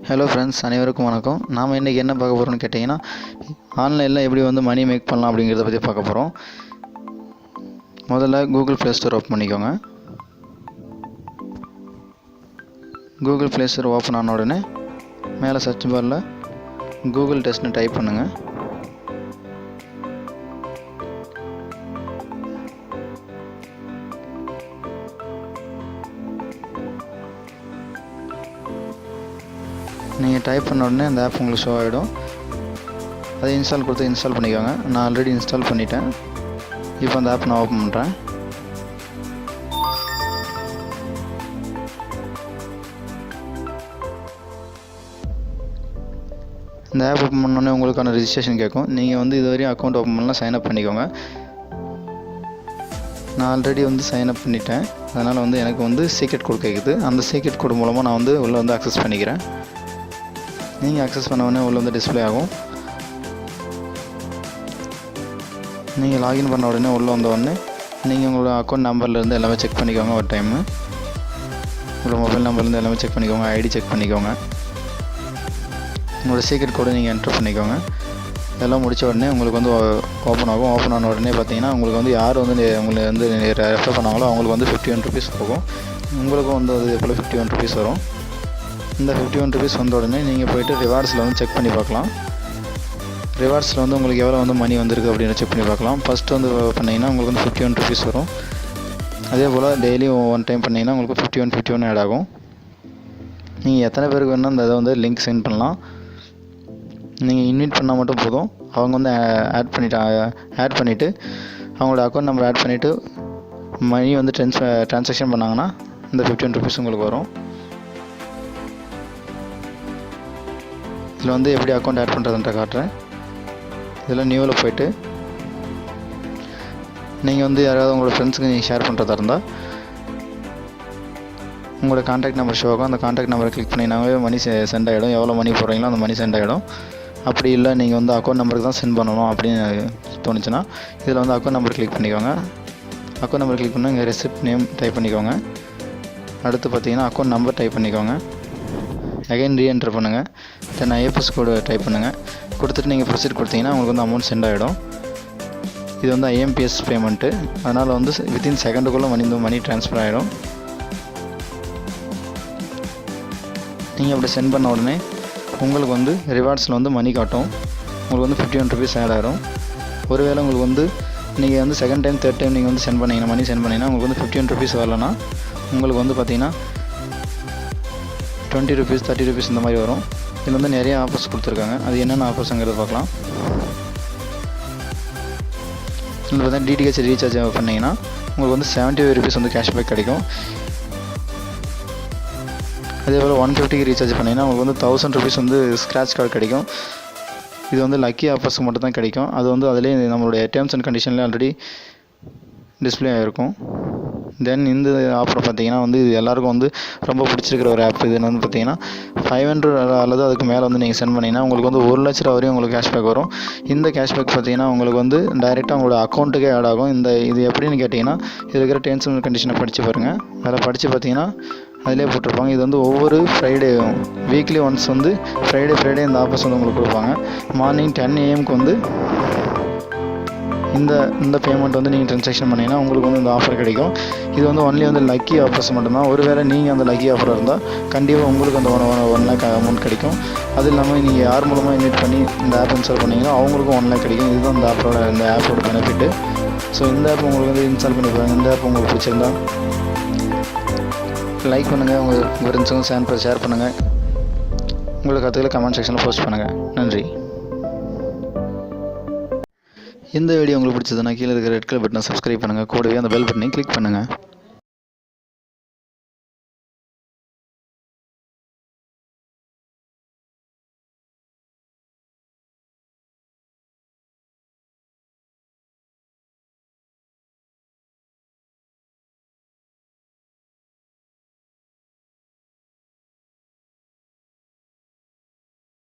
Hello friends, அனைவருக்கும் வணக்கம். நாம் இன்றைக்கி என்ன பார்க்க போகிறோம்னு கேட்டிங்கன்னா, ஆன்லைனில் எப்படி வந்து மணி மேக் பண்ணலாம் அப்படிங்கிறத பற்றி பார்க்க போகிறோம். முதல்ல கூகுள் ப்ளே ஸ்டோர் ஓப்பன் பண்ணிக்கோங்க. கூகுள் ப்ளே ஸ்டோர் ஓப்பன் ஆன உடனே மேலே சர்ச் பாரில் கூகுள் டெஸ்ட்னு டைப் பண்ணுங்கள். நீங்கள் டைப் பண்ண உடனே அந்த ஆப் உங்களுக்கு ஷோ ஆகிடும். அதை இன்ஸ்டால் கொடுத்து இன்ஸ்டால் பண்ணிக்கோங்க. நான் ஆல்ரெடி இன்ஸ்டால் பண்ணிட்டேன். இப்போ அந்த ஆப் நான் ஓப்பன் பண்ணுறேன். இந்த ஆப் ஓப்பன் பண்ணோடனே உங்களுக்கான ரெஜிஸ்ட்ரேஷன் கேட்கும். நீங்கள் வந்து இதுவரையும் அக்கௌண்ட் ஓப்பன் பண்ணலாம், சைன்அப் பண்ணிக்கோங்க. நான் ஆல்ரெடி வந்து சைன்அப் பண்ணிட்டேன். அதனால் வந்து எனக்கு வந்து சீக்ரெட் கோட் கேட்குது. அந்த சீக்ரெட் கோட் மூலமாக நான் வந்து உள்ளே வந்து அக்சஸ் பண்ணிக்கிறேன். நீங்கள் அக்சஸ் பண்ண உடனே உள்ளே வந்து டிஸ்பிளே ஆகும். நீங்கள் லாகின் பண்ண உடனே உள்ளே வந்த உடனே நீங்கள் உங்களோட அக்கௌண்ட் நம்பர்லேருந்து எல்லாமே செக் பண்ணிக்கோங்க. ஒரு டைமு உங்களோட மொபைல் நம்பர்லேருந்து எல்லாமே செக் பண்ணிக்கோங்க. ஐடி செக் பண்ணிக்கோங்க. உங்களோட சீக்ரெட் கோடை நீங்கள் என்ட்ரு பண்ணிக்கோங்க. இதெல்லாம் முடித்த உடனே உங்களுக்கு வந்து ஓப்பன் ஆகும். ஓப்பன் ஆன உடனே பார்த்தீங்கன்னா உங்களுக்கு வந்து யார் வந்து உங்களை வந்து ரெஃபர் பண்ணாங்களோ அவங்களுக்கு வந்து 51 ருபீஸ் போகும். உங்களுக்கும் வந்து அது போல் 51 ருபீஸ் வரும். இந்த 51 ருபீஸ் வந்த உடனே நீங்கள் போய்ட்டு ரிவார்ட்ஸில் வந்து செக் பண்ணி பார்க்கலாம். ரிவார்ட்ஸில் வந்து உங்களுக்கு எவ்வளோ வந்து மணி வந்திருக்கு அப்படின்னு செக் பண்ணி பார்க்கலாம். ஃபஸ்ட்டு வந்து பண்ணிங்கன்னா உங்களுக்கு வந்து 51 ருபீஸ் வரும். அதே போல் டெய்லியும் ஒன் டைம் பண்ணிங்கன்னா உங்களுக்கு 51 ஆட் ஆகும். நீங்கள் எத்தனை பேருக்கு வேணுன்னா அந்த இதை வந்து லிங்க் சென்ட் பண்ணலாம். நீங்கள் இன்வைட் பண்ணால் மட்டும் போதும். அவங்க வந்து ஆட் பண்ணிவிட்டு அவங்களோட அக்கௌண்ட் நம்பர் ஆட் பண்ணிவிட்டு மணி வந்து ட்ரான்சாக்ஷன் பண்ணாங்கன்னா இந்த 51 ருபீஸ் உங்களுக்கு வரும். இதில் வந்து எப்படி அக்கௌண்ட் ஆட் பண்ணுறதுன்ற காட்டுறேன். இதில் நியூவில் போய்ட்டு நீங்கள் வந்து யாராவது உங்களோட ஃப்ரெண்ட்ஸுக்கு நீங்கள் ஷேர் பண்ணுறதா இருந்தால் உங்களோட கான்டாக்ட் நம்பர் ஷோ ஆகும். அந்த கான்டாக்ட் நம்பரை கிளிக் பண்ணிங்கனாவே மணி சென்ட் ஆகிடும். எவ்வளோ மணி போடுறீங்களோ அந்த மணி சென்ட் ஆகிடும். அப்படி இல்லை நீங்கள் வந்து அக்கௌண்ட் நம்பருக்கு தான் சென்ட் பண்ணணும் அப்படின்னு தோணுச்சுன்னா இதில் வந்து அக்கௌண்ட் நம்பர் கிளிக் பண்ணிக்கோங்க. அக்கௌண்ட் நம்பர் கிளிக் பண்ணால் இங்கே ரெசிப்ட் நேம் டைப் பண்ணிக்கோங்க. அடுத்து பார்த்தீங்கன்னா அக்கௌண்ட் நம்பர் டைப் பண்ணிக்கோங்க. அகைன் ரீஎன்ட்ரு பண்ணுங்கள். தென் ஐஎஃப்எஸ் கோடு டைப் பண்ணுங்கள். கொடுத்துட்டு நீங்கள் ப்ரொசீட் கொடுத்தீங்கன்னா உங்களுக்கு வந்து அமௌண்ட் சென்ட் ஆகிடும். இது வந்து ஐஎம்பிஎஸ் பேமெண்ட்டு. அதனால் வந்து வித்தின் செகண்டுக்குள்ளே மணி ட்ரான்ஸ்ஃபர் ஆகிடும். நீங்கள் அப்படி சென்ட் பண்ண உடனே உங்களுக்கு வந்து ரிவார்ட்ஸில் வந்து மணி காட்டும். உங்களுக்கு வந்து 51 ருபீஸ் ஆட் ஆகிடும். ஒருவேளை உங்களுக்கு வந்து நீங்கள் வந்து செகண்ட் டைம் தேர்ட் டைம் நீங்கள் வந்து சென்ட் பண்ணிங்கன்னா உங்களுக்கு வந்து 51 ருபீஸ் வரலன்னா உங்களுக்கு வந்து பார்த்தீங்கன்னா 20 ருபீஸ் 30 ருபீஸ் இந்த மாதிரி வரும். இதில் வந்து நிறைய ஆஃபர்ஸ் கொடுத்துருக்காங்க. அது என்னென்ன ஆஃபர்ஸுங்கிறத பார்க்கலாம். இதில் பார்த்தீங்கன்னா டிடிஹெச் ரீசார்ஜ் பண்ணிங்கன்னா உங்களுக்கு வந்து 75 ருபீஸ் வந்து கேஷ்பேக் கிடைக்கும். அதே போல் 150க்கு ரீசார்ஜ் பண்ணிங்கன்னா உங்களுக்கு வந்து 1000 ருபீஸ் வந்து ஸ்க்ராட்ச் கார்டு கிடைக்கும். இது வந்து லக்கி ஆஃபர்ஸுக்கு மட்டும் தான் கிடைக்கும். அது வந்து அதிலே நம்மளுடைய டேர்ம்ஸ் அண்ட் கண்டிஷனில் ஆல்ரெடி டிஸ்பிளே ஆகிருக்கும். தென் இந்த ஆஃபர் பார்த்தீங்கன்னா வந்து இது எல்லாருக்கும் வந்து ரொம்ப பிடிச்சிருக்கிற ஒரு ஆப். இது வந்து பார்த்தீங்கன்னா 500 அல்லது அதுக்கு மேலே வந்து நீங்கள் சென்ட் பண்ணிங்கன்னா உங்களுக்கு வந்து 1 லட்ச ரூபா வரையும் உங்களுக்கு கேஷ்பேக் வரும். இந்த கேஷ்பேக் பார்த்தீங்கன்னா உங்களுக்கு வந்து டைரெக்டாக உங்களோட அக்கௌண்ட்டுக்கே ஆட் ஆகும். இது எப்படின்னு கேட்டிங்கன்னா இது இருக்கிற டேர்ம்ஸ் அண்ட் கண்டிஷனை படித்து பாருங்கள். அதில் படித்து பார்த்தீங்கன்னா அதிலே போட்டிருப்பாங்க. இது வந்து ஒவ்வொரு ஃப்ரைடேவும் வீக்லி ஒன்ஸ் வந்து ஃப்ரைடே இந்த ஆஃபர்ஸ் வந்து உங்களுக்கு கொடுப்பாங்க. மார்னிங் 10 AM வந்து இந்த பேமெண்ட் வந்து நீங்கள் ட்ரான்சாக்ஷன் பண்ணிங்கன்னா உங்களுக்கு வந்து இந்த ஆஃபர் கிடைக்கும். இது வந்து ஒன்லி வந்து லக்கி ஆஃபர்ஸ் மட்டும்தான். ஒருவேளை நீங்கள் அந்த லக்கி ஆஃபர் இருந்தால் கண்டிப்பாக உங்களுக்கு அந்த 1 லேக் அமௌண்ட் கிடைக்கும். அது இல்லாமல் நீங்கள் யார் மூலமாக இன்வைட் பண்ணி இந்த ஆப் இன்ஸ்டால் பண்ணிங்கன்னா அவங்களுக்கும் 1 லேக் கிடைக்கும். இதுதான் இந்த ஆப்போட பெனிஃபிட்டு. ஸோ இந்த ஆப் உங்களுக்கு வந்து இன்ஸ்டால் பண்ணி பாருங்கள். இந்த ஆப் உங்களுக்கு பிடிச்சிருந்தா லைக் பண்ணுங்கள். உங்கள் ஃப்ரெண்ட்ஸுக்கும் ஷேர் பண்ணுங்கள். உங்களுக்கு கருத்துக்களை கமெண்ட் செக்ஷனில் போஸ்ட் பண்ணுங்கள். நன்றி. இந்த வீடியோ உங்களுக்கு பிடிச்சதுன்னா கீழே இருக்கிற ரெட் கலர் பட்டனை சப்ஸ்கிரைப் பண்ணுங்கள். கூடவே அந்த பெல் பட்டனையும் கிளிக் பண்ணுங்கள்.